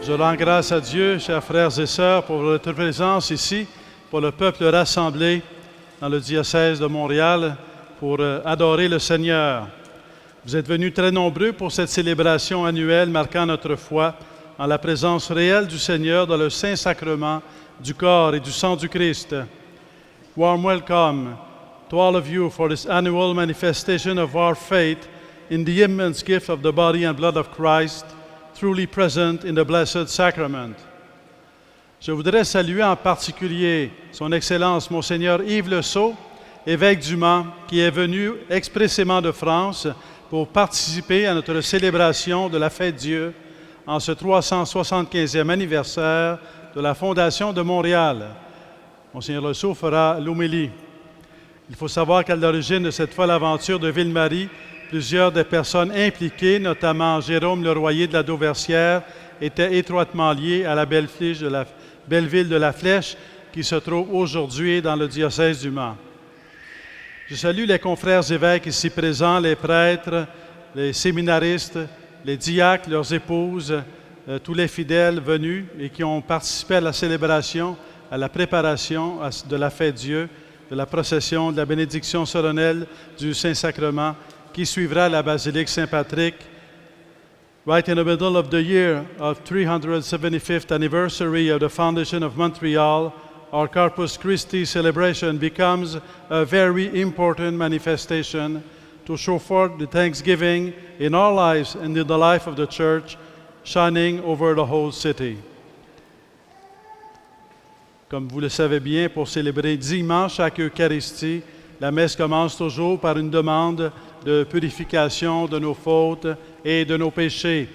Je rends grâce à Dieu, chers frères et sœurs, pour votre présence ici, pour le peuple rassemblé dans le diocèse de Montréal pour adorer le Seigneur. Vous êtes venus très nombreux pour cette célébration annuelle marquant notre foi en la présence réelle du Seigneur dans le Saint-Sacrement du corps et du sang du Christ. Warm welcome to all of you for this annual manifestation of our faith in the immense gift of the body and blood of Christ, truly present in the Blessed Sacrament. Je voudrais saluer en particulier Son Excellence Monseigneur Yves Le Sceau, évêque du Mans, qui est venu expressément de France pour participer à notre célébration de la Fête Dieu en ce 375e anniversaire de la Fondation de Montréal. Monseigneur Le Sceau fera l'homélie. Il faut savoir qu'à l'origine de cette folle aventure de Ville-Marie, plusieurs des personnes impliquées, notamment Jérôme Leroyer de la Dauversière, étaient étroitement liées à la belle ville de la Flèche qui se trouve aujourd'hui dans le diocèse du Mans. Je salue les confrères évêques ici présents, les prêtres, les séminaristes, les diacres, leurs épouses, tous les fidèles venus et qui ont participé à la célébration, à la préparation de la Fête Dieu, de la procession, de la bénédiction solennelle du Saint-Sacrement qui suivra la basilique Saint-Patrick. Right in the middle of the year of 375th anniversary of the foundation of Montreal, our Corpus Christi celebration becomes a very important manifestation to show forth the thanksgiving in our lives and in the life of the Church, shining over the whole city. Comme vous le savez bien, pour célébrer dimanche chaque Eucharistie, la messe commence toujours par une demande de purification de nos fautes et de nos péchés.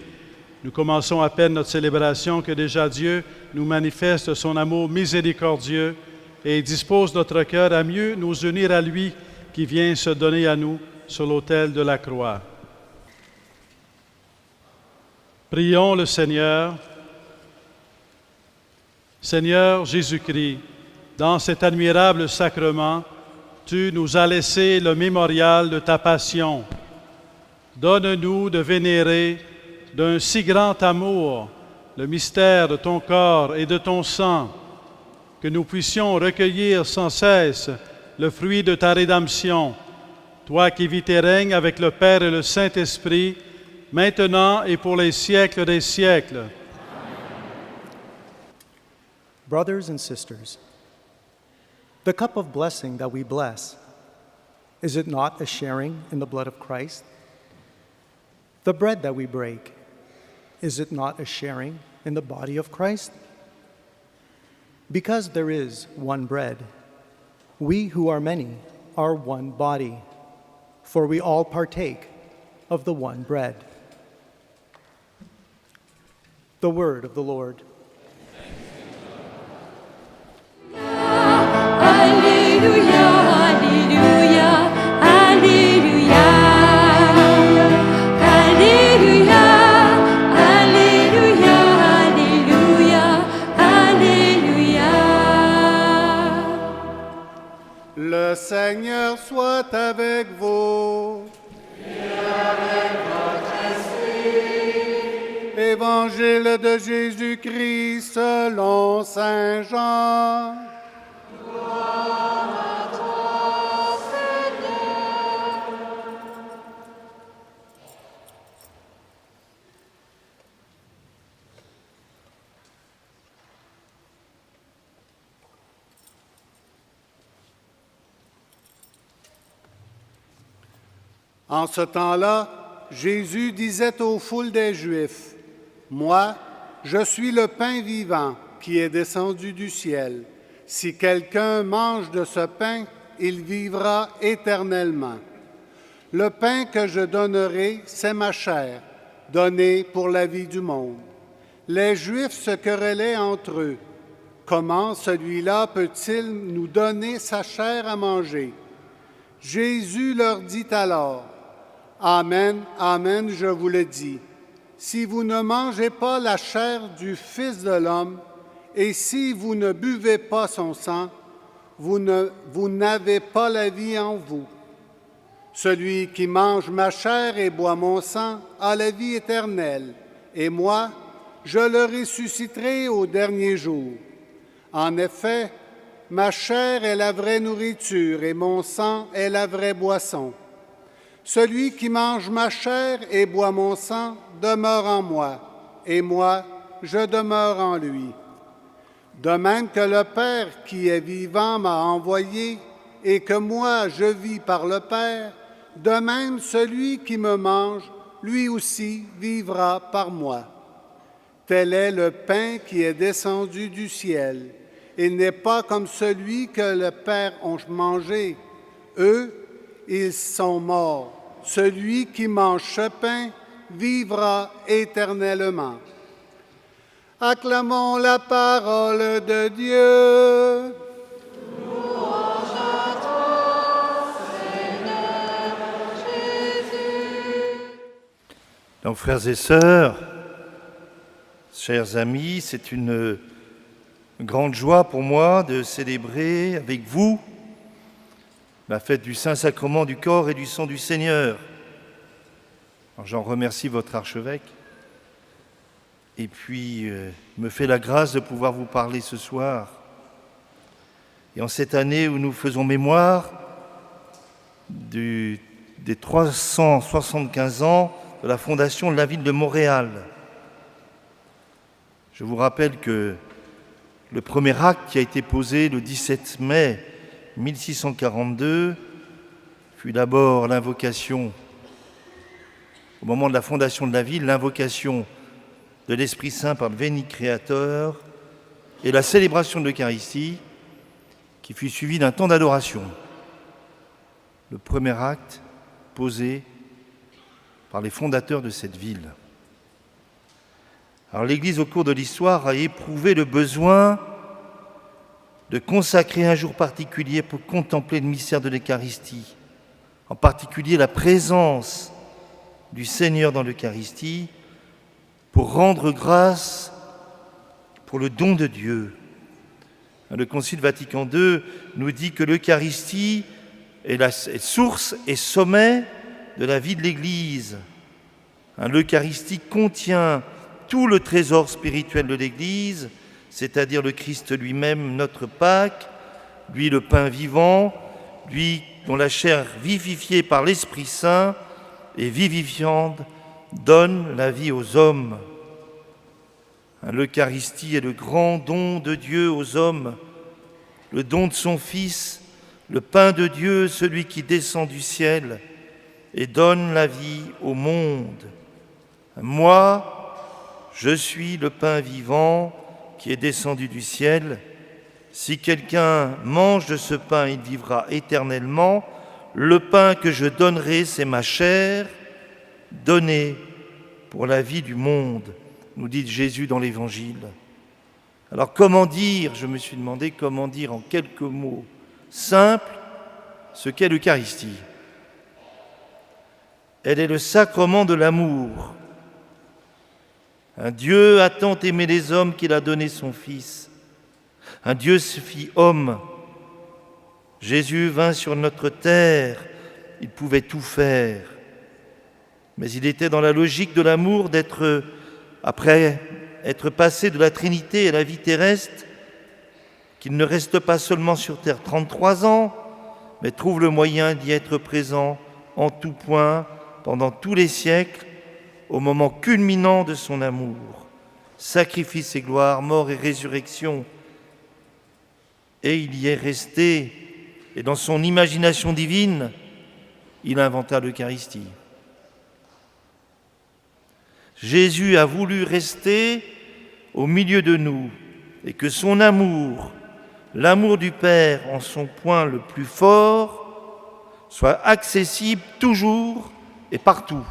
Nous commençons à peine notre célébration que déjà Dieu nous manifeste son amour miséricordieux et dispose notre cœur à mieux nous unir à lui qui vient se donner à nous sur l'autel de la croix. Prions le Seigneur. Seigneur Jésus-Christ, dans cet admirable sacrement, tu nous as laissé le mémorial de ta passion. Donne-nous de vénérer d'un si grand amour le mystère de ton corps et de ton sang, que nous puissions recueillir sans cesse le fruit de ta rédemption, toi qui vis et règnes avec le Père et le Saint-Esprit, maintenant et pour les siècles des siècles. Brothers and sisters, the cup of blessing that we bless, is it not a sharing in the blood of Christ? The bread that we break, is it not a sharing in the body of Christ? Because there is one bread, we who are many are one body, for we all partake of the one bread. The word of the Lord. Le Seigneur soit avec vous. Et avec votre esprit. Évangile de Jésus-Christ selon Saint Jean. Gloire à toi, Seigneur. En ce temps-là, Jésus disait aux foules des Juifs, « Moi, je suis le pain vivant qui est descendu du ciel. Si quelqu'un mange de ce pain, il vivra éternellement. Le pain que je donnerai, c'est ma chair, donnée pour la vie du monde. » Les Juifs se querellaient entre eux. « Comment celui-là peut-il nous donner sa chair à manger? » Jésus leur dit alors, « Amen, amen, je vous le dis. Si vous ne mangez pas la chair du Fils de l'homme, et si vous ne buvez pas son sang, vous n'avez pas la vie en vous. Celui qui mange ma chair et boit mon sang a la vie éternelle, et moi, je le ressusciterai au dernier jour. En effet, ma chair est la vraie nourriture et mon sang est la vraie boisson. Celui qui mange ma chair et boit mon sang demeure en moi, et moi, je demeure en lui. De même que le Père qui est vivant m'a envoyé, et que moi je vis par le Père, de même celui qui me mange, lui aussi vivra par moi. Tel est le pain qui est descendu du ciel. Il n'est pas comme celui que le Père a mangé. Eux, ils sont morts. Celui qui mange ce pain vivra éternellement. Acclamons la parole de Dieu. Louange à toi, Seigneur Jésus. Donc, frères et sœurs, chers amis, c'est une grande joie pour moi de célébrer avec vous la fête du Saint-Sacrement du corps et du sang du Seigneur. Alors, j'en remercie votre archevêque et puis me fait la grâce de pouvoir vous parler ce soir. Et en cette année où nous faisons mémoire des 375 ans de la fondation de la ville de Montréal. Je vous rappelle que le premier acte qui a été posé le 17 mai 1642 fut d'abord l'invocation, au moment de la fondation de la ville, l'invocation de l'Esprit Saint par le Veni Creator et la célébration de l'Eucharistie qui fut suivie d'un temps d'adoration. Le premier acte posé par les fondateurs de cette ville. Alors l'Église, au cours de l'histoire, a éprouvé le besoin de consacrer un jour particulier pour contempler le mystère de l'Eucharistie, en particulier la présence du Seigneur dans l'Eucharistie, pour rendre grâce pour le don de Dieu. Le Concile Vatican II nous dit que l'Eucharistie est la source et sommet de la vie de l'Église. L'Eucharistie contient tout le trésor spirituel de l'Église, c'est-à-dire le Christ lui-même, notre Pâque, lui le pain vivant, lui dont la chair vivifiée par l'Esprit Saint et vivifiante donne la vie aux hommes. L'Eucharistie est le grand don de Dieu aux hommes, le don de son Fils, le pain de Dieu, celui qui descend du ciel et donne la vie au monde. Moi, je suis le pain vivant qui est descendu du ciel. Si quelqu'un mange de ce pain, il vivra éternellement. Le pain que je donnerai, c'est ma chair, donnée pour la vie du monde, nous dit Jésus dans l'Évangile. Alors comment dire, je me suis demandé, comment dire en quelques mots simples ce qu'est l'Eucharistie. Elle est le sacrement de l'amour. Un Dieu a tant aimé les hommes qu'il a donné son Fils. Un Dieu se fit homme. Jésus vint sur notre terre. Il pouvait tout faire. Mais il était dans la logique de l'amour d'être, après être passé de la Trinité à la vie terrestre, qu'il ne reste pas seulement sur terre 33 ans, mais trouve le moyen d'y être présent en tout point, pendant tous les siècles, au moment culminant de son amour. Sacrifice et gloire, mort et résurrection. Et il y est resté, et dans son imagination divine, il inventa l'Eucharistie. Jésus a voulu rester au milieu de nous et que son amour, l'amour du Père en son point le plus fort, soit accessible toujours et partout.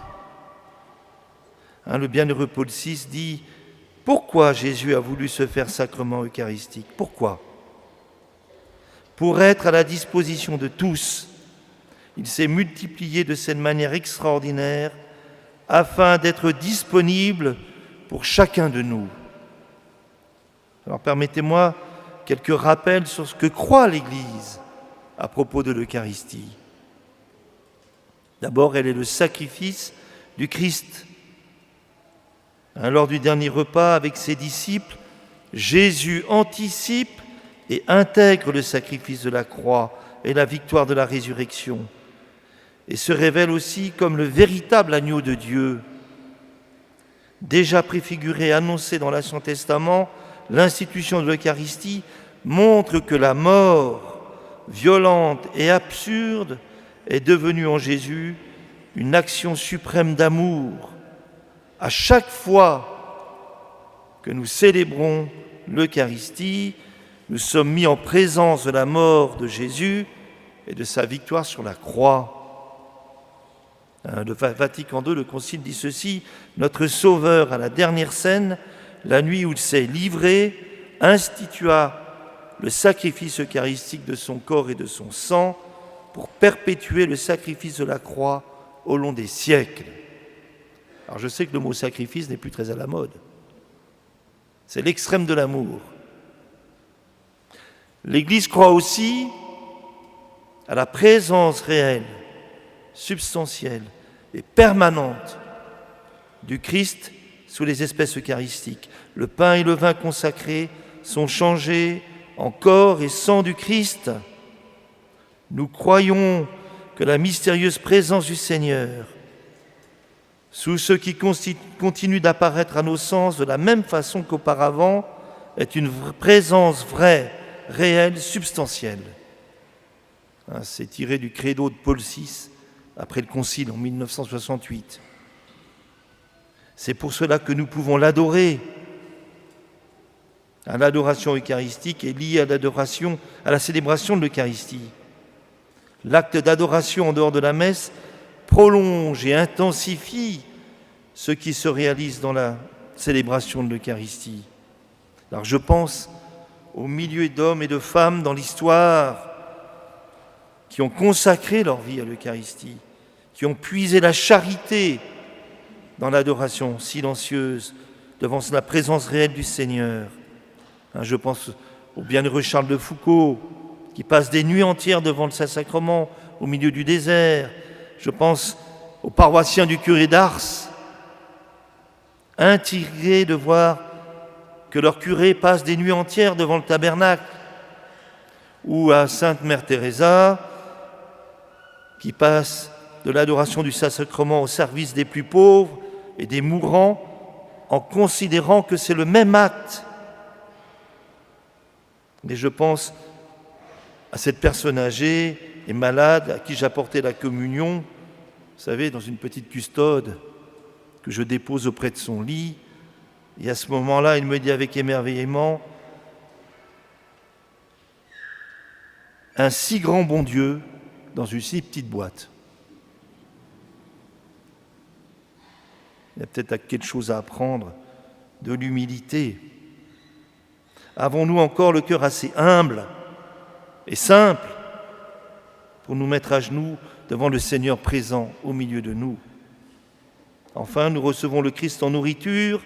Le bienheureux Paul VI dit « Pourquoi Jésus a voulu se faire sacrement eucharistique ? Pourquoi ? Pour être à la disposition de tous, il s'est multiplié de cette manière extraordinaire afin d'être disponible pour chacun de nous. » Alors permettez-moi quelques rappels sur ce que croit l'Église à propos de l'Eucharistie. D'abord, elle est le sacrifice du Christ. Lors du dernier repas avec ses disciples, Jésus anticipe et intègre le sacrifice de la croix et la victoire de la résurrection, et se révèle aussi comme le véritable agneau de Dieu. Déjà préfiguré, annoncé dans l'Ancien Testament, l'institution de l'Eucharistie montre que la mort, violente et absurde, est devenue en Jésus une action suprême d'amour. À chaque fois que nous célébrons l'Eucharistie, nous sommes mis en présence de la mort de Jésus et de sa victoire sur la croix. Le Vatican II, le Concile dit ceci: notre Sauveur, à la dernière scène, la nuit où il s'est livré, institua le sacrifice eucharistique de son corps et de son sang pour perpétuer le sacrifice de la croix au long des siècles. Alors je sais que le mot sacrifice n'est plus très à la mode. C'est l'extrême de l'amour. L'Église croit aussi à la présence réelle, substantielle et permanente du Christ sous les espèces eucharistiques. Le pain et le vin consacrés sont changés en corps et sang du Christ. Nous croyons que la mystérieuse présence du Seigneur, sous ce qui continue d'apparaître à nos sens de la même façon qu'auparavant, est une présence vraie, réelle, substantielle. C'est tiré du credo de Paul VI, après le Concile en 1968. C'est pour cela que nous pouvons l'adorer. L'adoration eucharistique est liée à la célébration de l'Eucharistie. L'acte d'adoration en dehors de la messe prolonge et intensifie ce qui se réalise dans la célébration de l'Eucharistie. Alors je pense aux milliers d'hommes et de femmes dans l'histoire qui ont consacré leur vie à l'Eucharistie, qui ont puisé la charité dans l'adoration silencieuse devant la présence réelle du Seigneur. Je pense au bienheureux Charles de Foucauld, qui passe des nuits entières devant le Saint-Sacrement au milieu du désert. Je pense aux paroissiens du curé d'Ars, intrigués de voir que leur curé passe des nuits entières devant le tabernacle, ou à Sainte Mère Teresa, qui passe de l'adoration du Saint-Sacrement au service des plus pauvres et des mourants, en considérant que c'est le même acte. Mais je pense à cette personne âgée et malade à qui j'apportais la communion, vous savez, dans une petite custode que je dépose auprès de son lit. Et à ce moment-là, il me dit avec émerveillement: un si grand bon Dieu dans une si petite boîte. Il y a peut-être quelque chose à apprendre de l'humilité. Avons-nous encore le cœur assez humble et simple pour nous mettre à genoux devant le Seigneur présent au milieu de nous? Enfin, nous recevons le Christ en nourriture,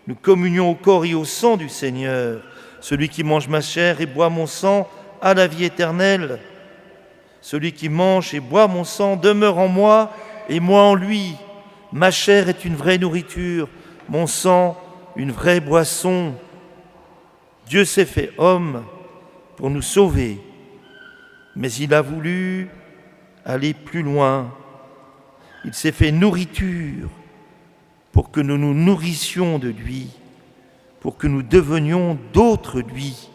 nous communions au corps et au sang du Seigneur. Celui qui mange ma chair et boit mon sang a la vie éternelle. Celui qui mange et boit mon sang demeure en moi et moi en lui. Ma chair est une vraie nourriture, mon sang une vraie boisson. Dieu s'est fait homme pour nous sauver, mais il a voulu aller plus loin. Il s'est fait nourriture pour que nous nous nourrissions de lui, pour que nous devenions d'autres lui.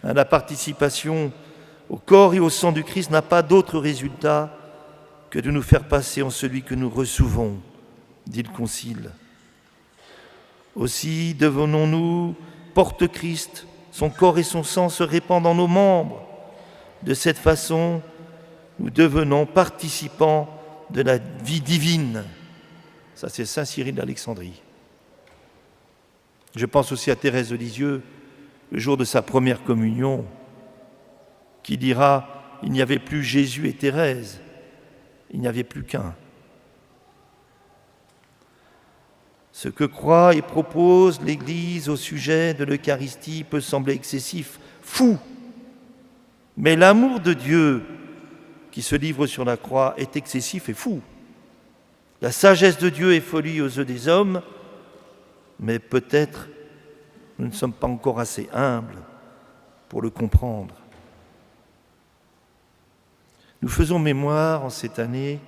La participation au corps et au sang du Christ n'a pas d'autre résultat que de nous faire passer en celui que nous recevons, dit le Concile. Aussi devenons-nous porte-Christ, son corps et son sang se répandent dans nos membres. De cette façon, nous devenons participants de la vie divine. Ça, c'est Saint Cyril d'Alexandrie. Je pense aussi à Thérèse de Lisieux, le jour de sa première communion, qui dira: il n'y avait plus Jésus et Thérèse, il n'y avait plus qu'un. Ce que croit et propose l'Église au sujet de l'Eucharistie peut sembler excessif, fou, mais l'amour de Dieu qui se livre sur la croix est excessif et fou. La sagesse de Dieu est folie aux yeux des hommes, mais peut-être nous ne sommes pas encore assez humbles pour le comprendre. Nous faisons mémoire en cette année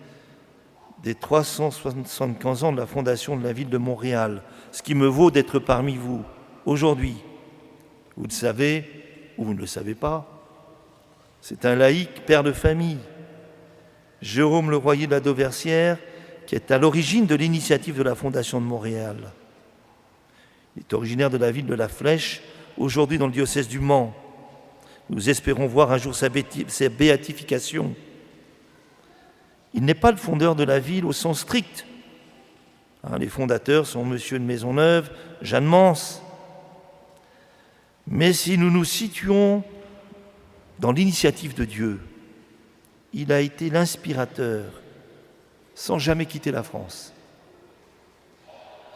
des 375 ans de la fondation de la ville de Montréal, ce qui me vaut d'être parmi vous aujourd'hui. Vous le savez ou vous ne le savez pas, c'est un laïc, père de famille, Jérôme Le Royer de la Dauversière, qui est à l'origine de l'initiative de la fondation de Montréal. Il est originaire de la ville de La Flèche, aujourd'hui dans le diocèse du Mans. Nous espérons voir un jour sa béatification. Il n'est pas le fondeur de la ville au sens strict. Les fondateurs sont Monsieur de Maisonneuve, Jeanne Mance. Mais si nous nous situons dans l'initiative de Dieu, il a été l'inspirateur, sans jamais quitter la France.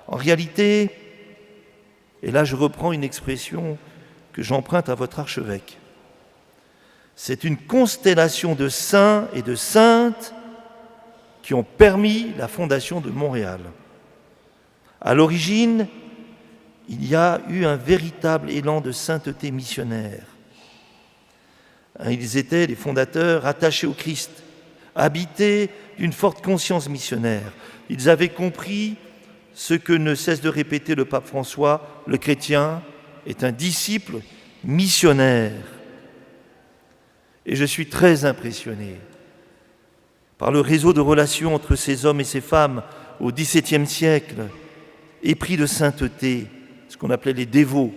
En réalité, et là je reprends une expression que j'emprunte à votre archevêque, c'est une constellation de saints et de saintes qui ont permis la fondation de Montréal. À l'origine, il y a eu un véritable élan de sainteté missionnaire. Ils étaient, les fondateurs, attachés au Christ, habités d'une forte conscience missionnaire. Ils avaient compris ce que ne cesse de répéter le pape François, le chrétien est un disciple missionnaire. Et je suis très impressionné par le réseau de relations entre ces hommes et ces femmes au XVIIe siècle, épris de sainteté, ce qu'on appelait les dévots,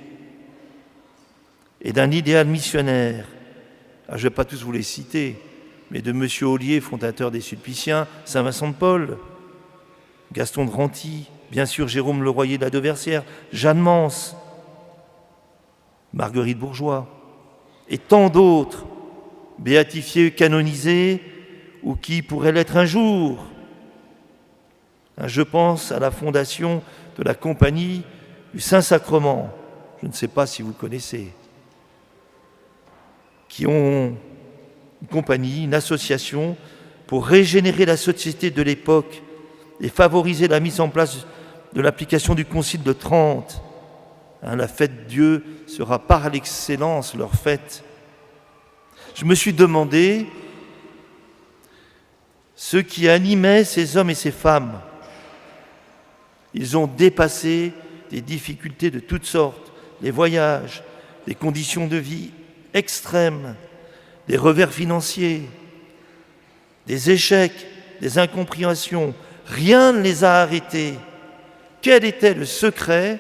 et d'un idéal missionnaire. Je ne vais pas tous vous les citer, mais de M. Ollier, fondateur des Sulpiciens, Saint Vincent de Paul, Gaston de Renty, bien sûr Jérôme Le Royer de la Dauversière, Jeanne Mance, Marguerite Bourgeois, et tant d'autres, béatifiés, canonisés, ou qui pourraient l'être un jour. Je pense à la fondation de la Compagnie du Saint-Sacrement, je ne sais pas si vous connaissez, qui ont une compagnie, une association pour régénérer la société de l'époque et favoriser la mise en place de l'application du Concile de Trente. La fête de Dieu sera par l'excellence leur fête. Je me suis demandé ce qui animait ces hommes et ces femmes. Ils ont dépassé des difficultés de toutes sortes, les voyages, des conditions de vie extrêmes, des revers financiers, des échecs, des incompréhensions. Rien ne les a arrêtés. Quel était le secret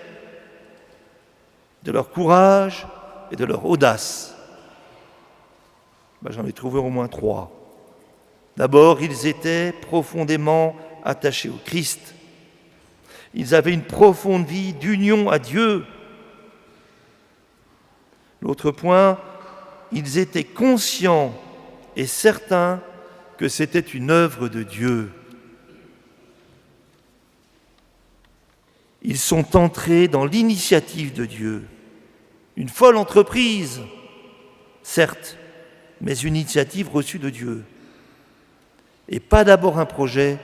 de leur courage et de leur audace? J'en ai trouvé au moins 3. D'abord, ils étaient profondément attachés au Christ. Ils avaient une profonde vie d'union à Dieu. L'autre point, ils étaient conscients et certains que c'était une œuvre de Dieu. Ils sont entrés dans l'initiative de Dieu. Une folle entreprise, certes, mais une initiative reçue de Dieu. Et pas d'abord un projet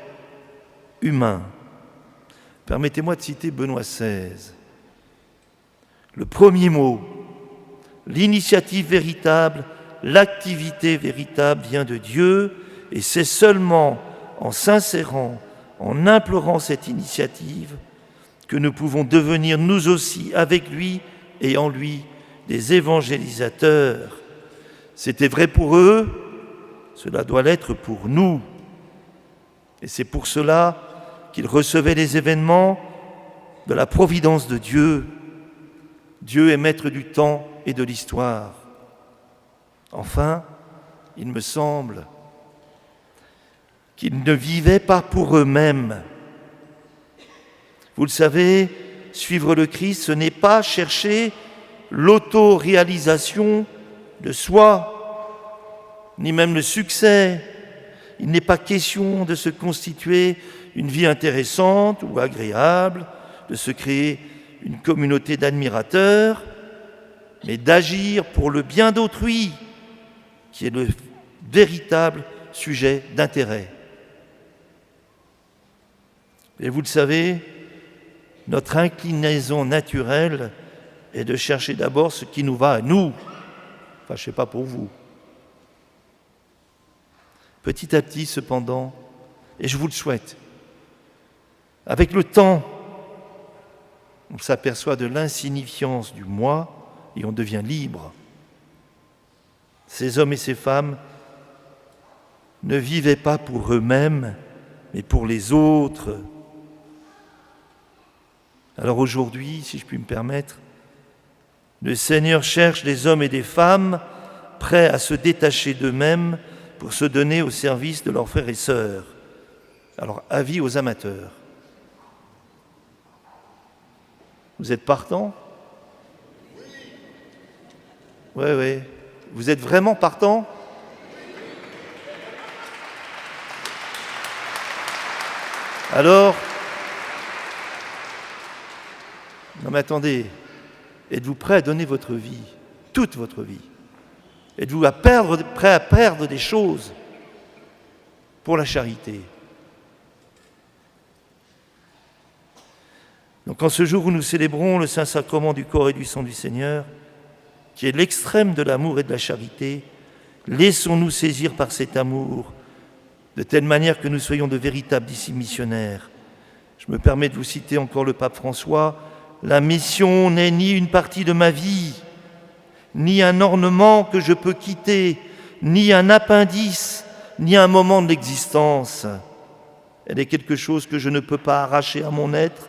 humain. Permettez-moi de citer Benoît XVI. Le premier mot, l'initiative véritable, l'activité véritable vient de Dieu, et c'est seulement en s'insérant, en implorant cette initiative, que nous pouvons devenir nous aussi, avec lui et en lui, des évangélisateurs. C'était vrai pour eux, cela doit l'être pour nous. Et c'est pour cela qu'ils recevaient les événements de la providence de Dieu. Dieu est maître du temps et de l'histoire. Enfin, il me semble qu'ils ne vivaient pas pour eux-mêmes. Vous le savez, suivre le Christ, ce n'est pas chercher l'autoréalisation de soi, ni même le succès. Il n'est pas question de se constituer une vie intéressante ou agréable, de se créer une communauté d'admirateurs, mais d'agir pour le bien d'autrui, qui est le véritable sujet d'intérêt. Et vous le savez, notre inclinaison naturelle est de chercher d'abord ce qui nous va à nous. Enfin, je ne sais pas pour vous. Petit à petit, cependant, et je vous le souhaite, avec le temps, on s'aperçoit de l'insignifiance du moi et on devient libre. Ces hommes et ces femmes ne vivaient pas pour eux-mêmes, mais pour les autres. Alors aujourd'hui, si je puis me permettre, le Seigneur cherche des hommes et des femmes prêts à se détacher d'eux-mêmes pour se donner au service de leurs frères et sœurs. Alors, avis aux amateurs. Vous êtes partants ? Oui. Vous êtes vraiment partants ? Alors, non mais attendez, êtes-vous prêt à donner votre vie, toute votre vie ? Êtes-vous prêt à perdre des choses pour la charité ? Donc en ce jour où nous célébrons le Saint-Sacrement du corps et du sang du Seigneur, qui est l'extrême de l'amour et de la charité, laissons-nous saisir par cet amour, de telle manière que nous soyons de véritables disciples missionnaires. Je me permets de vous citer encore le pape François, « La mission n'est ni une partie de ma vie, ni un ornement que je peux quitter, ni un appendice, ni un moment de l'existence. Elle est quelque chose que je ne peux pas arracher à mon être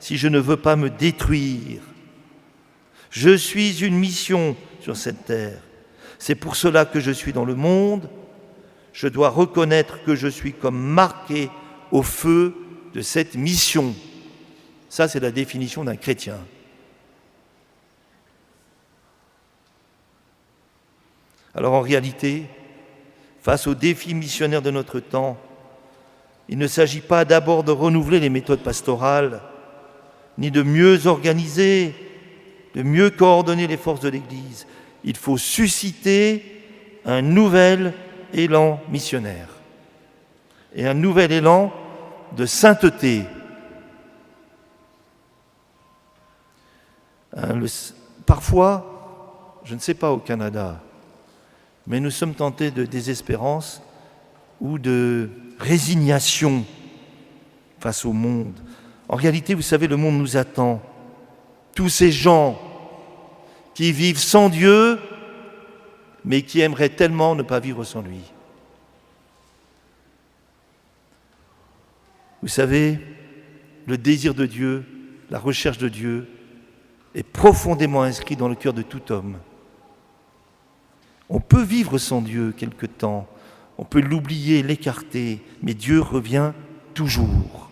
si je ne veux pas me détruire. Je suis une mission sur cette terre. C'est pour cela que je suis dans le monde. Je dois reconnaître que je suis comme marqué au feu de cette mission. » Ça, c'est la définition d'un chrétien. Alors en réalité, face aux défis missionnaires de notre temps, il ne s'agit pas d'abord de renouveler les méthodes pastorales, ni de mieux organiser, de mieux coordonner les forces de l'Église. Il faut susciter un nouvel élan missionnaire et un nouvel élan de sainteté. Parfois, je ne sais pas au Canada, mais nous sommes tentés de désespérance ou de résignation face au monde. En réalité, vous savez, le monde nous attend. Tous ces gens qui vivent sans Dieu, mais qui aimeraient tellement ne pas vivre sans lui. Vous savez, le désir de Dieu, la recherche de Dieu, est profondément inscrit dans le cœur de tout homme. On peut vivre sans Dieu quelque temps, on peut l'oublier, l'écarter, mais Dieu revient toujours.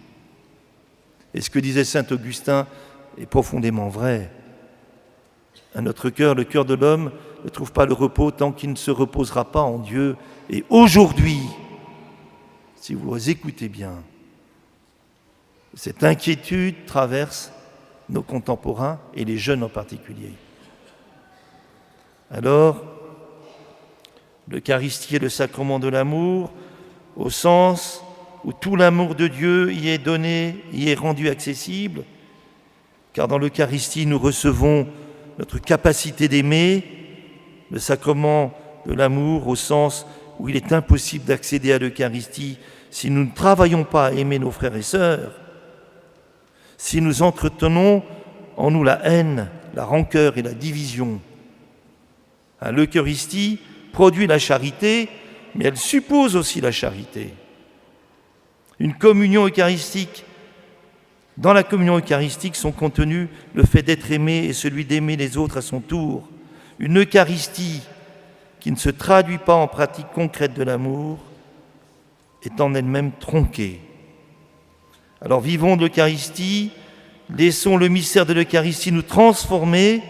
Et ce que disait saint Augustin est profondément vrai. À notre cœur, le cœur de l'homme ne trouve pas le repos tant qu'il ne se reposera pas en Dieu. Et aujourd'hui, si vous écoutez bien, cette inquiétude traverse nos contemporains et les jeunes en particulier. Alors, l'Eucharistie est le sacrement de l'amour, au sens où tout l'amour de Dieu y est donné, y est rendu accessible, car dans l'Eucharistie, nous recevons notre capacité d'aimer, le sacrement de l'amour, au sens où il est impossible d'accéder à l'Eucharistie si nous ne travaillons pas à aimer nos frères et sœurs, si nous entretenons en nous la haine, la rancœur et la division. L'Eucharistie produit la charité, mais elle suppose aussi la charité. Une communion eucharistique, dans la communion eucharistique sont contenus le fait d'être aimé et celui d'aimer les autres à son tour. Une Eucharistie qui ne se traduit pas en pratique concrète de l'amour est en elle-même tronquée. Alors vivons de l'Eucharistie, laissons le mystère de l'Eucharistie nous transformer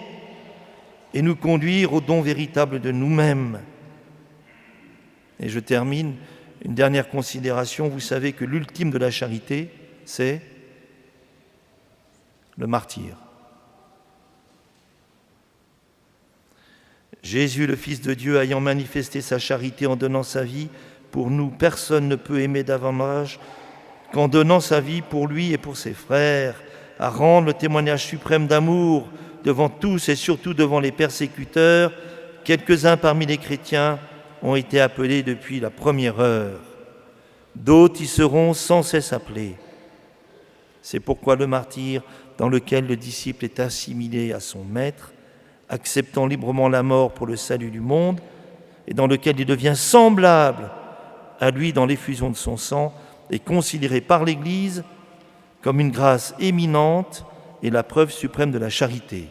et nous conduire au don véritable de nous-mêmes. Et je termine, une dernière considération. Vous savez que l'ultime de la charité, c'est le martyre. Jésus, le Fils de Dieu, ayant manifesté sa charité en donnant sa vie, pour nous, personne ne peut aimer davantage qu'en donnant sa vie pour lui et pour ses frères, à rendre le témoignage suprême d'amour devant tous et surtout devant les persécuteurs, quelques-uns parmi les chrétiens ont été appelés depuis la première heure. D'autres y seront sans cesse appelés. C'est pourquoi le martyr, dans lequel le disciple est assimilé à son maître, acceptant librement la mort pour le salut du monde, et dans lequel il devient semblable à lui dans l'effusion de son sang, est considéré par l'Église comme une grâce éminente et la preuve suprême de la charité.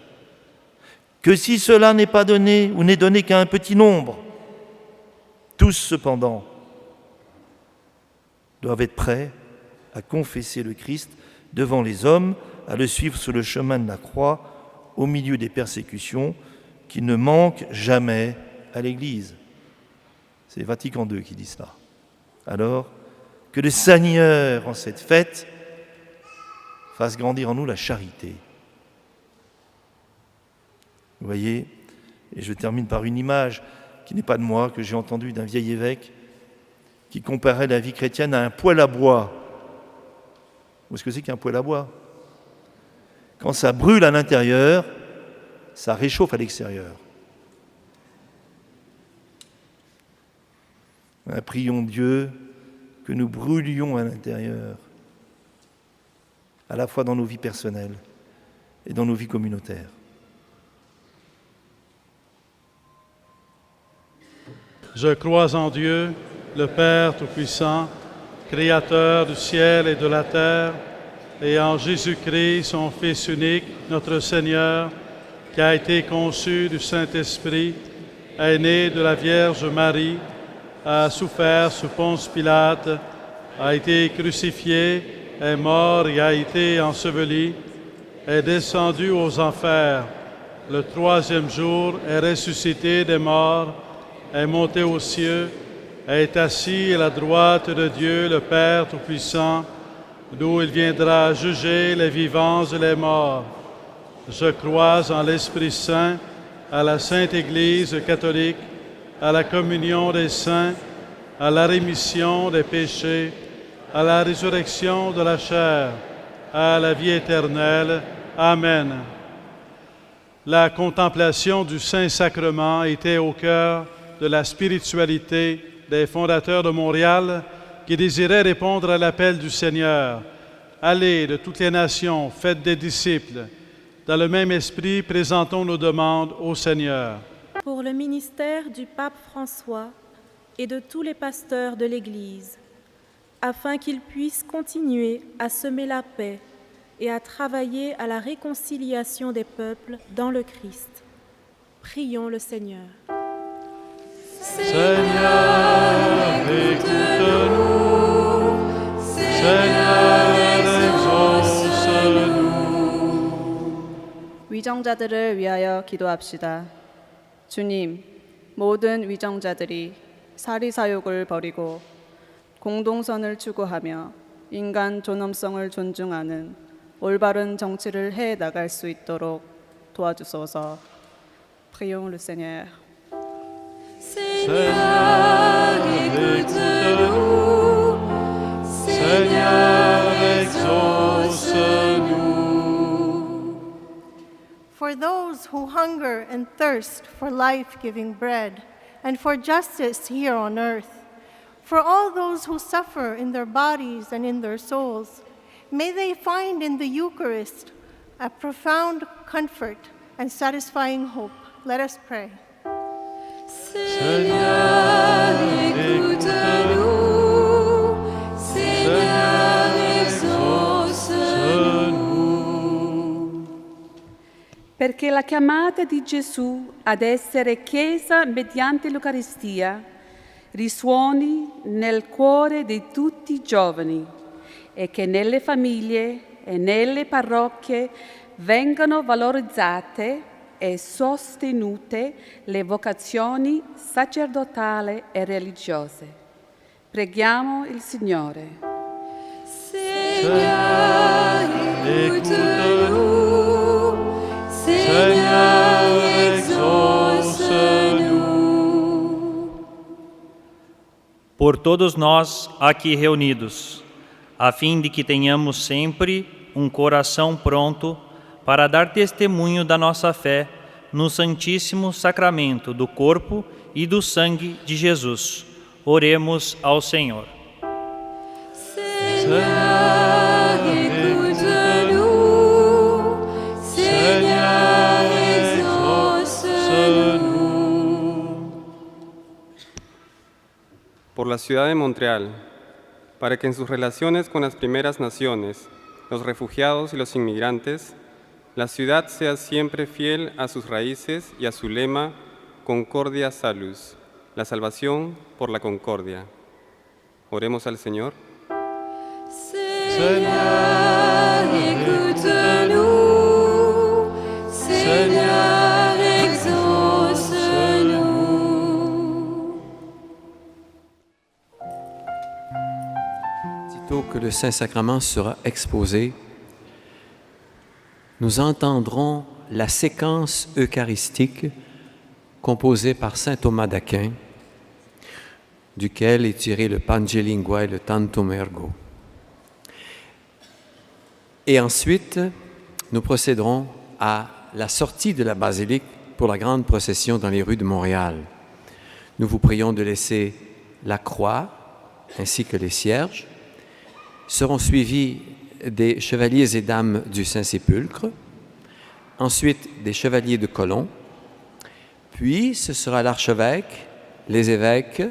Que si cela n'est pas donné ou n'est donné qu'à un petit nombre, tous cependant doivent être prêts à confesser le Christ devant les hommes, à le suivre sur le chemin de la croix, au milieu des persécutions qui ne manquent jamais à l'Église. C'est Vatican II qui dit cela. Alors, que le Seigneur, en cette fête, fasse grandir en nous la charité. Vous voyez, et je termine par une image qui n'est pas de moi, que j'ai entendue d'un vieil évêque qui comparait la vie chrétienne à un poêle à bois. Vous voyez ce que c'est qu'un poêle à bois? Quand ça brûle à l'intérieur, ça réchauffe à l'extérieur. Prions Dieu que nous brûlions à l'intérieur, à la fois dans nos vies personnelles et dans nos vies communautaires. Je crois en Dieu, le Père Tout-Puissant, Créateur du ciel et de la terre, et en Jésus-Christ, son Fils unique, notre Seigneur, qui a été conçu du Saint-Esprit, est né de la Vierge Marie, a souffert sous Ponce Pilate, a été crucifié, est mort et a été enseveli, est descendu aux enfers. Le troisième jour est ressuscité des morts, est monté aux cieux, est assis à la droite de Dieu, le Père Tout-Puissant, d'où il viendra juger les vivants et les morts. Je crois en l'Esprit Saint, à la Sainte Église catholique, à la communion des saints, à la rémission des péchés, à la résurrection de la chair, à la vie éternelle. Amen. La contemplation du Saint-Sacrement était au cœur de la spiritualité des fondateurs de Montréal qui désiraient répondre à l'appel du Seigneur. Allez de toutes les nations, faites des disciples. Dans le même esprit, présentons nos demandes au Seigneur. Pour le ministère du pape François et de tous les pasteurs de l'Église, afin qu'ils puissent continuer à semer la paix et à travailler à la réconciliation des peuples dans le Christ. Prions le Seigneur. Seigneur, écoute-nous. Seigneur, exauce-nous. 위정자들을 위하여 기도합시다. 주님, 모든 위정자들이 사리사욕을 버리고 공동선을 추구하며 인간 존엄성을 존중하는 올바른 정치를 해 나갈 수 있도록 도와주소서. Prions le Seigneur. Seigneur, écoute-nous. Seigneur, exauce-nous. For those who hunger and thirst for life-giving bread and for justice here on earth, for all those who suffer in their bodies and in their souls, may they find in the Eucharist a profound comfort and satisfying hope. Let us pray. Seigneur, écoute-nous. Seigneur, exauce-nous. Perché la chiamata di Gesù ad essere Chiesa mediante l'Eucaristia risuoni nel cuore di tutti i giovani e che nelle famiglie e nelle parrocchie vengano valorizzate e sostenute le vocazioni sacerdotali e religiose. Preghiamo il Signore. Seigneur, écoute-nous. Seigneur, exauce-nous. Por todos nós aqui reunidos, a fim de que tenhamos sempre coração pronto para dar testemunho da nossa fé no Santíssimo Sacramento do corpo e do sangue de Jesus. Oremos ao Senhor. Seigneur, écoute-nous. Seigneur, exauce-nous. Por la ciudad de Montreal, para que en sus relaciones con las primeras naciones, los refugiados y los inmigrantes, la ciudad sea siempre fiel a sus raíces y a su lema Concordia Salus, la salvación por la concordia. Oremos al Señor. Seigneur, écoute-nous. Seigneur, exauce-nous. Sitôt que le Saint-Sacrement sera exposé, nous entendrons la séquence eucharistique composée par saint Thomas d'Aquin, duquel est tiré le Pange Lingua et le Tantum Ergo. Et ensuite, nous procéderons à la sortie de la basilique pour la grande procession dans les rues de Montréal. Nous vous prions de laisser la croix ainsi que les cierges. Seront suivis des chevaliers et dames du Saint-Sépulcre, ensuite des chevaliers de colon, puis ce sera l'archevêque, les évêques,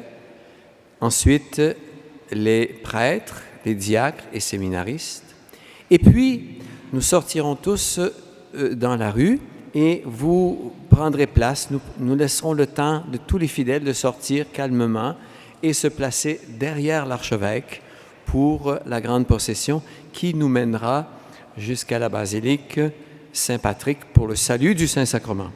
ensuite les prêtres, les diacres et séminaristes. Et puis, nous sortirons tous dans la rue et vous prendrez place. Nous laisserons le temps de tous les fidèles de sortir calmement et se placer derrière l'archevêque pour la grande procession qui nous mènera jusqu'à la basilique Saint-Patrick pour le salut du Saint-Sacrement.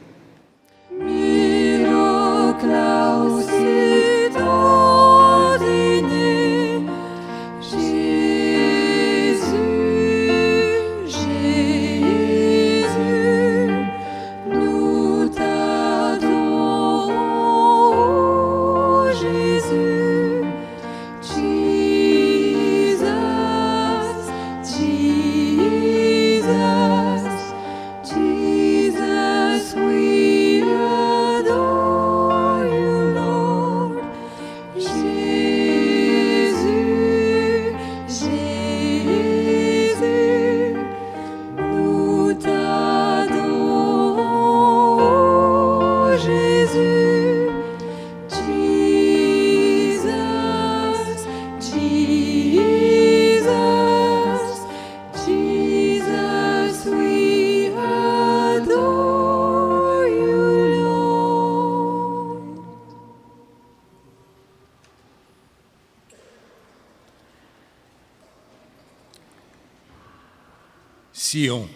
Sion,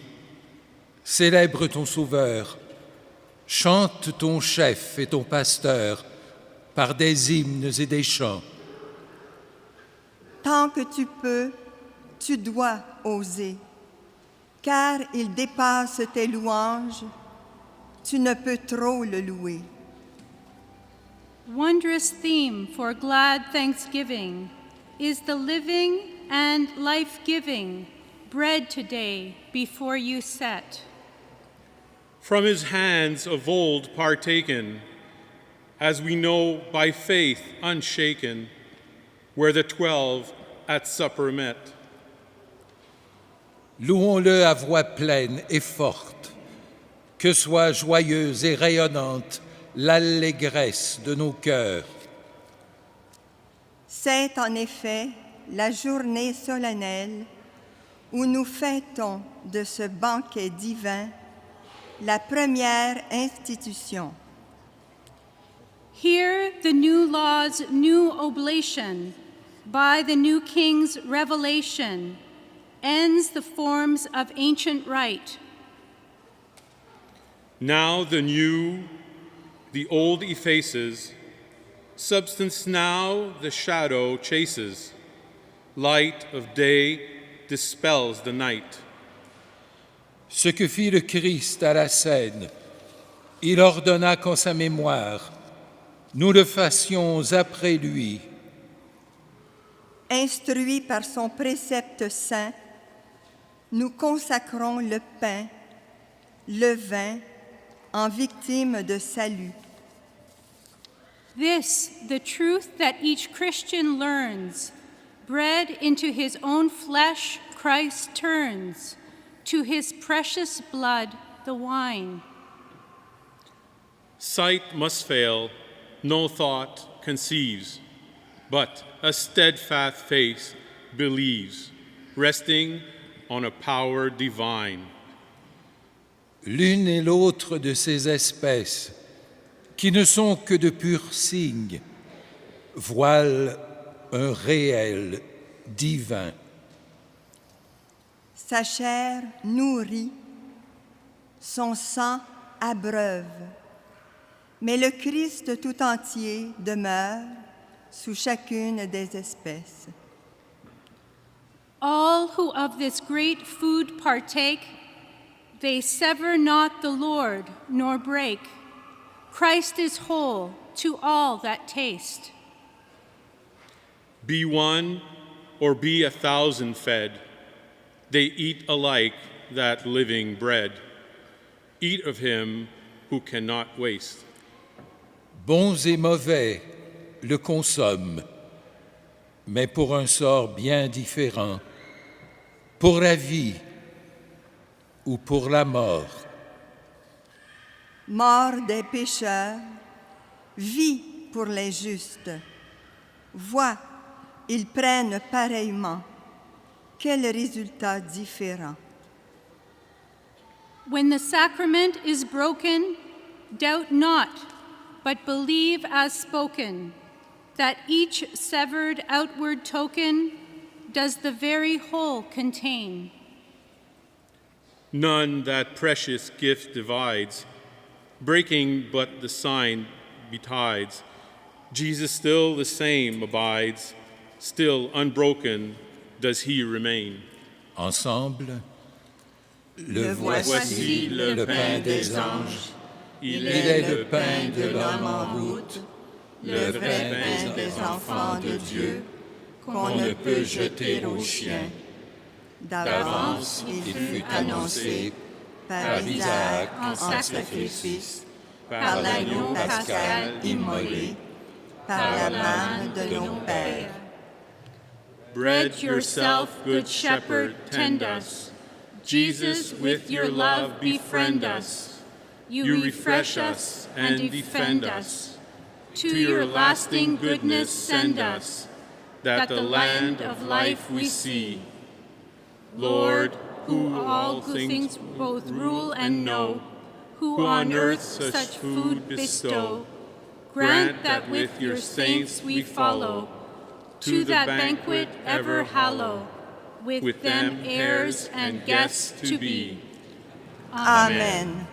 célèbre ton Sauveur, chante ton chef et ton pasteur par des hymnes et des chants. Tant que tu peux, tu dois oser, car il dépasse tes louanges, tu ne peux trop le louer. Wondrous theme for glad thanksgiving is the living and life-giving bread today before you set. From his hands of old partaken, as we know by faith unshaken, where the 12 at supper met. Louons-le à voix pleine et forte, que soit joyeuse et rayonnante l'allégresse de nos cœurs. C'est en effet la journée solennelle où nous fêtons de ce banquet divin la première institution. Hear the new law's new oblation by the new king's revelation ends the forms of ancient rite. Now the new, the old effaces, substance now the shadow chases, light of day dispels the night. Ce que fit le Christ à la scène, il ordonna qu'en sa mémoire, nous le fassions après lui. Instruits par son précepte saint, nous consacrons le pain, le vin, en victime de salut. This, the truth that each Christian learns, bread into his own flesh Christ turns, to his precious blood the wine. Sight must fail, no thought conceives, but a steadfast faith believes, resting on a power divine. L'une et l'autre de ces espèces, qui ne sont que de purs signes, voilent un réel divin. Sa chair nourrit, son sang abreuve, mais le Christ tout entier demeure sous chacune des espèces. All who of this great food partake, they sever not the Lord nor break. Christ is whole to all that taste. Be one or be 1,000 fed, they eat alike that living bread. Eat of him who cannot waste. Bons et mauvais le consomment, mais pour un sort bien différent, pour la vie ou pour la mort. Mort des pécheurs, vie pour les justes. Vois, ils prennent pareillement. Quel résultat différent. When the sacrament is broken, doubt not, but believe as spoken, that each severed outward token does the very whole contain. None that precious gift divides, breaking but the sign betides. Jesus still the same abides, still unbroken does he remain. Ensemble, Le voici le pain des anges, il est le pain de l'homme en route, le vrai pain des enfants de Dieu, qu'on ne peut jeter aux chiens. D'avance, il fut annoncé par Isaac en sacrifice, par l'agneau pascal immolé, par la main de nos pères. Bread yourself, good shepherd, tend us. Jesus, with your love befriend us. You refresh us and defend us. To your lasting goodness send us, that the land of life we see. Lord, who all things both rule and know, who on earth such food bestow, grant that with your saints we follow, to the banquet ever hallow, with them heirs and guests to be. Amen.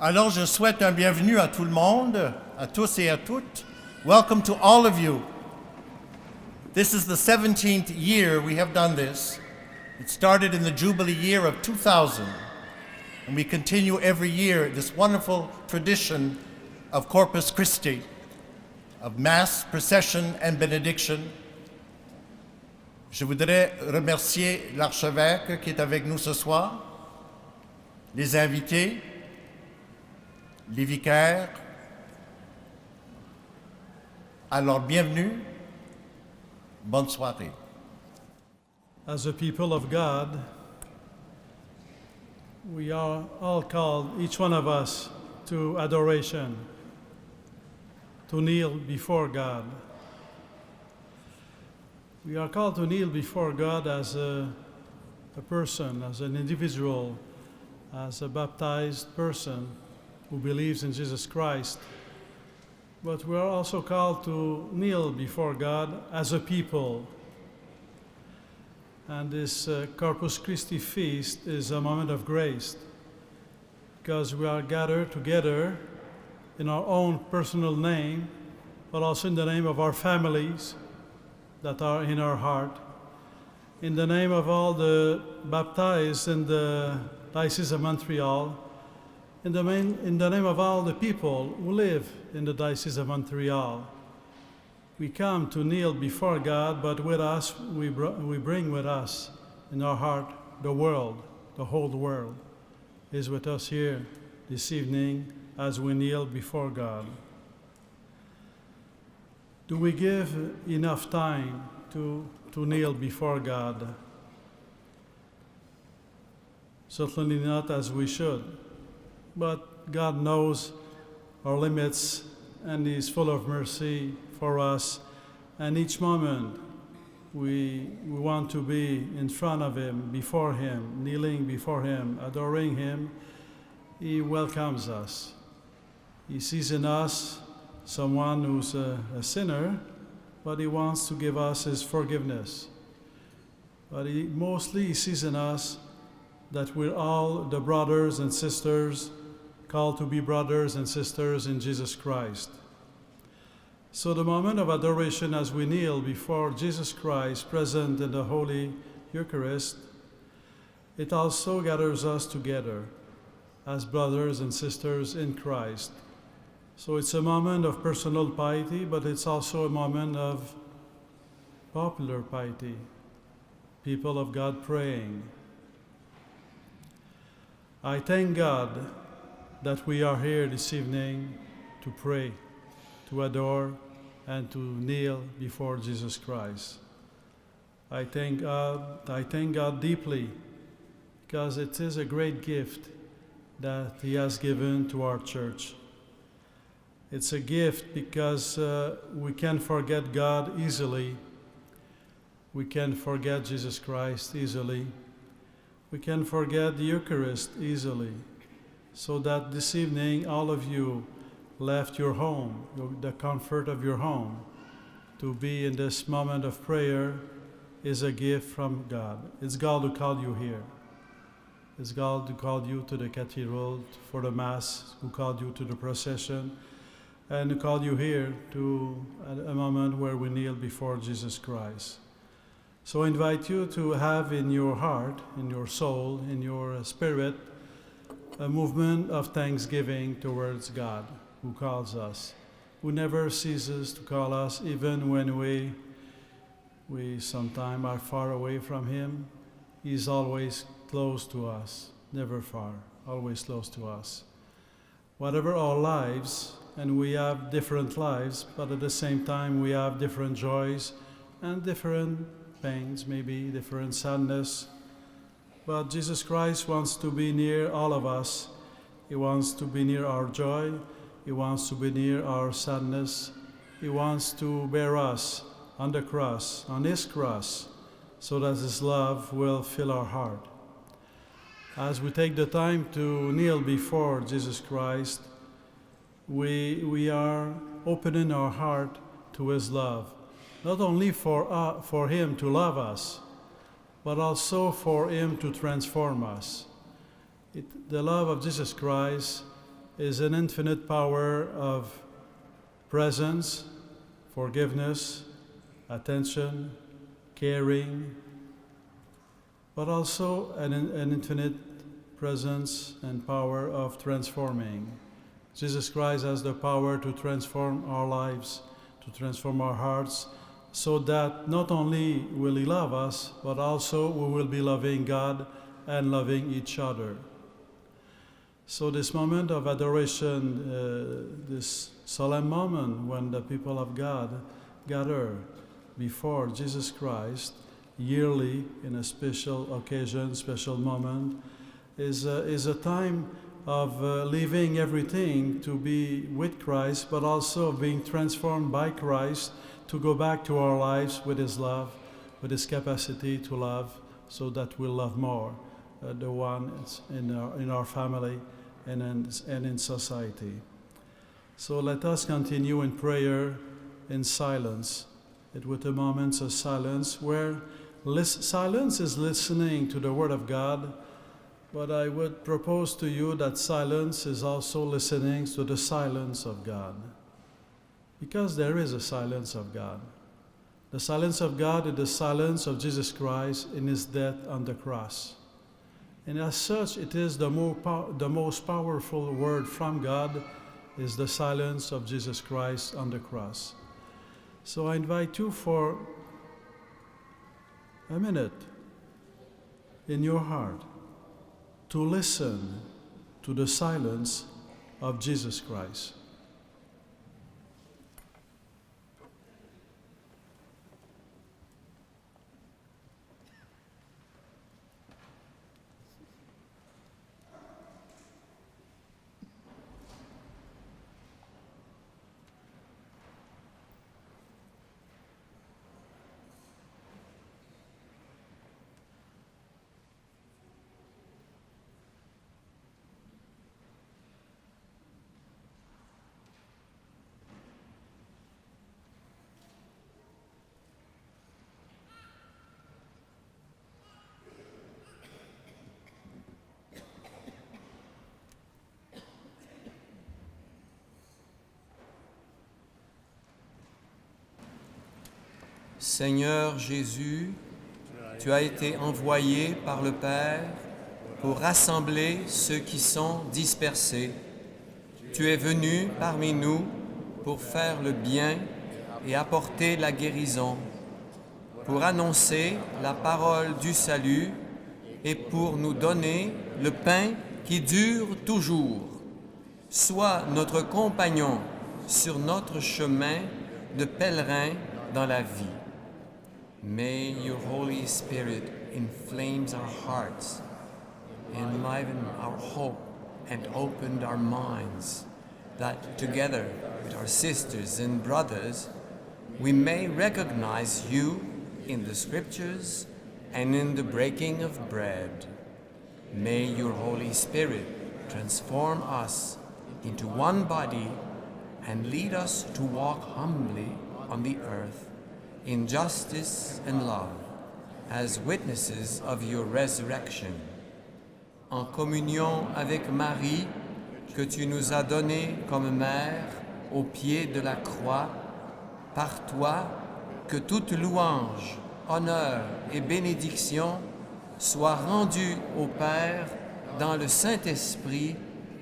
Alors je souhaite un bienvenue à tout le monde, à tous et à toutes. Welcome to all of you. This is the 17th year we have done this. It started in the Jubilee year of 2000, and we continue every year this wonderful tradition of Corpus Christi, of Mass, procession, and benediction. Je voudrais remercier l'archevêque qui est avec nous ce soir, les invités, les vicaires. Alors, bienvenue, bonne soirée. As a people of God, we are all called, each one of us, to adoration, to kneel before God. We are called to kneel before God as a person, as an individual, as a baptized person who believes in Jesus Christ. But we are also called to kneel before God as a people. And this Corpus Christi feast is a moment of grace because we are gathered together in our own personal name, but also in the name of our families that are in our heart, in the name of all the baptized in the Diocese of Montreal, in the name of all the people who live in the Diocese of Montreal. We come to kneel before God, but with us, we bring with us in our heart the world, the whole world is with us here this evening as we kneel before God. Do we give enough time to kneel before God? Certainly not as we should, but God knows our limits and He's full of mercy for us, and each moment we want to be in front of Him, before Him, kneeling before Him, adoring Him. He welcomes us. He sees in us someone who's a sinner, but He wants to give us His forgiveness. But He mostly sees in us that we're all the brothers and sisters called to be brothers and sisters in Jesus Christ. So the moment of adoration as we kneel before Jesus Christ present in the Holy Eucharist, it also gathers us together as brothers and sisters in Christ. So it's a moment of personal piety, but it's also a moment of popular piety, people of God praying. I thank God that we are here this evening to pray, to adore, and to kneel before Jesus Christ. I thank God deeply because it is a great gift that He has given to our church. It's a gift because we can forget God easily. We can forget Jesus Christ easily. We can forget the Eucharist easily. So that this evening all of you left your home, the comfort of your home, to be in this moment of prayer is a gift from God. It's God who called you here. It's God who called you to the cathedral for the Mass, who called you to the procession, and who called you here to a moment where we kneel before Jesus Christ. So I invite you to have in your heart, in your soul, in your spirit, a movement of thanksgiving towards God who calls us, who never ceases to call us even when we sometimes are far away from Him. He's always close to us, never far, always close to us. Whatever our lives, and we have different lives, but at the same time we have different joys and different pains, maybe different sadness. But Jesus Christ wants to be near all of us. He wants to be near our joy. He wants to be near our sadness. He wants to bear us on the cross, on His cross, so that His love will fill our heart. As we take the time to kneel before Jesus Christ, we are opening our heart to His love, not only for Him to love us, but also for Him to transform us. The love of Jesus Christ is an infinite power of presence, forgiveness, attention, caring, but also an infinite presence and power of transforming. Jesus Christ has the power to transform our lives, to transform our hearts, so that not only will He love us, but also we will be loving God and loving each other. So this moment of adoration, this solemn moment when the people of God gather before Jesus Christ yearly in a special occasion, special moment, is a time of leaving everything to be with Christ, but also being transformed by Christ to go back to our lives with His love, with His capacity to love, so that we'll love more the ones in our family and in society. So let us continue in prayer in silence. It was a moment of silence where silence is listening to the Word of God, but I would propose to you that silence is also listening to the silence of God. Because there is a silence of God. The silence of God is the silence of Jesus Christ in His death on the cross. And as such, it is the most powerful word from God is the silence of Jesus Christ on the cross. So I invite you for a minute in your heart to listen to the silence of Jesus Christ. Seigneur Jésus, tu as été envoyé par le Père pour rassembler ceux qui sont dispersés. Tu es venu parmi nous pour faire le bien et apporter la guérison, pour annoncer la parole du salut et pour nous donner le pain qui dure toujours. Sois notre compagnon sur notre chemin de pèlerin dans la vie. May your Holy Spirit inflame our hearts, enliven our hope, and open our minds, that together with our sisters and brothers, we may recognize you in the Scriptures and in the breaking of bread. May your Holy Spirit transform us into one body and lead us to walk humbly on the earth in justice and love, as witnesses of your resurrection. En communion avec Marie, que tu nous as donnée comme mère au pied de la croix, par toi, que toute louange, honneur et bénédiction soient rendues au Père dans le Saint-Esprit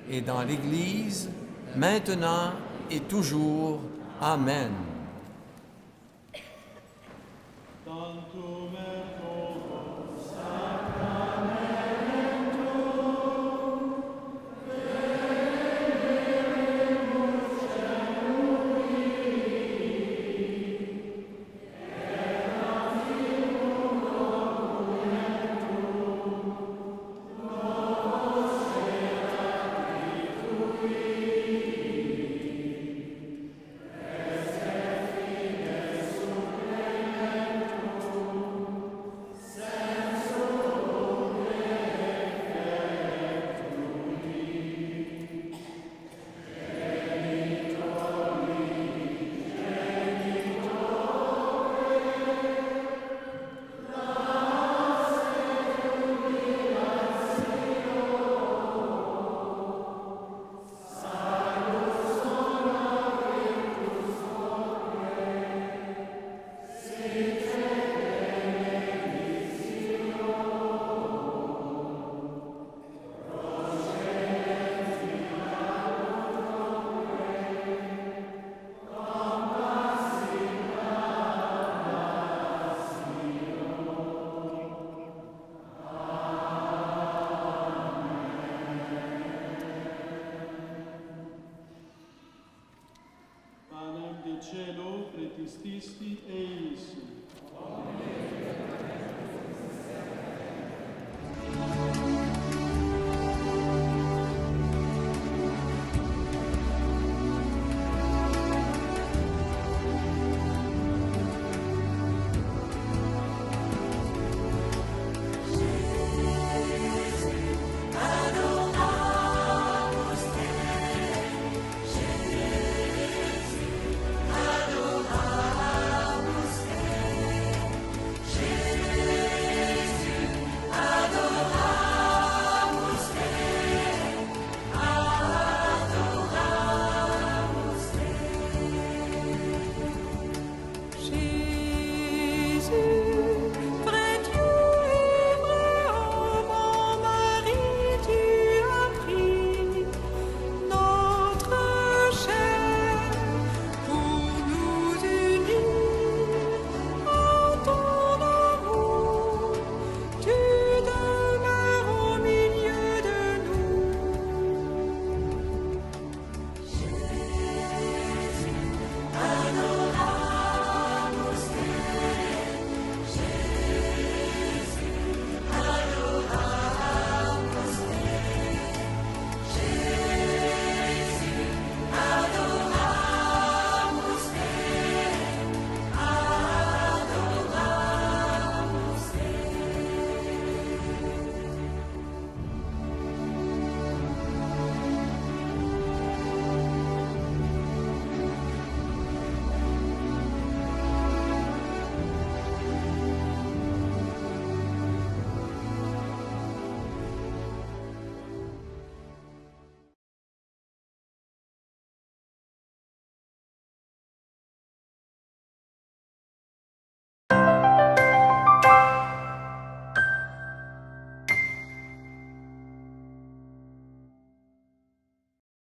et dans l'Église, maintenant et toujours. Amen. cielo pretististi eis.